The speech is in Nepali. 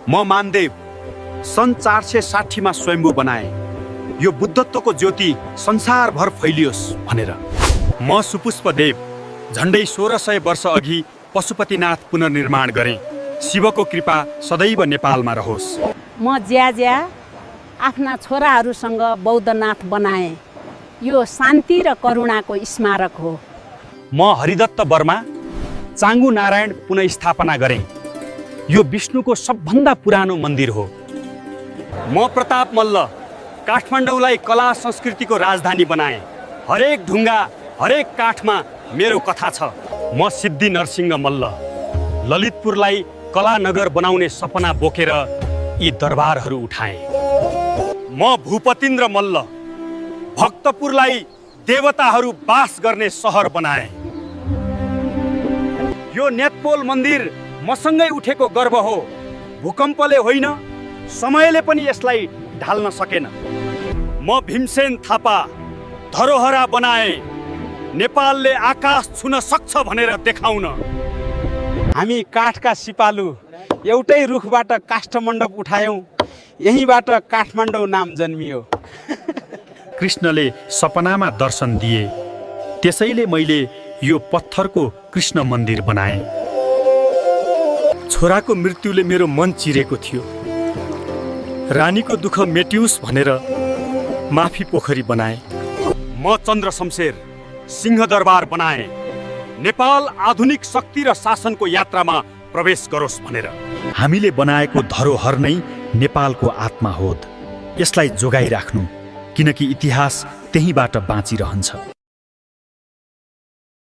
म मानदेव सन् 460 मा स्वयम्भू बनाए यो बुद्धत्वको ज्योति संसारभर फैलियोस् भनेर। म सुपुष्पदेव झन्डै 1600 वर्ष अघि पशुपतिनाथ पुनर्निर्माण गरेँ। शिवको कृपा सदैव नेपालमा रहोस्। म ज्याज्या आफ्ना छोराहरूसँग बौद्धनाथ बनाए। यो शान्ति र करुणाको स्मारक हो। म हरिदत्त वर्मा चाङ्गु नारायण पुनःस्थापना गरेँ। यो विष्णुको सबभन्दा पुरानो मन्दिर हो। म प्रताप मल्ल काठमाडौँलाई कला संस्कृतिको राजधानी बनाएँ। हरेक ढुङ्गा हरेक काठमा मेरो कथा छ। म सिद्धि नरसिंह मल्ल ललितपुरलाई कला नगर बनाउने सपना बोकेर यी दरबारहरू उठाएँ। म भूपतिन्द्र मल्ल भक्तपुरलाई देवताहरू बास गर्ने सहर बनाए। यो नेतपोल मन्दिर मसँगै उठेको गर्व हो। भूकम्पले होइन, समयले पनि यसलाई ढाल्न सकेन। म भीमसेन थापा धरोहरा बनाए। नेपालले आकाश छुन सक्छ भनेर देखाउन। हामी काठका सिपालु एउटै रुखबाट काष्ठमण्डप उठायौँ। यहीँबाट काठमाडौँ नाम जन्मियो। कृष्णले सपनामा दर्शन दिए, त्यसैले मैले यो पत्थरको कृष्ण मन्दिर बनाएँ। छोराको मृत्युले मेरो मन चिरेको थियो। रानीको दुःख मेटियोस् भनेर माफी पोखरी बनाए। म चन्द्र शमशेर सिंहदरबार बनाए। नेपाल आधुनिक शक्ति र शासनको यात्रामा प्रवेश गरोस् भनेर। हामीले बनाएको धरोहर नै नेपालको आत्मा हो। यसलाई जोगाइराख्नु, किनकि इतिहास त्यहीँबाट बाँचिरहन्छ।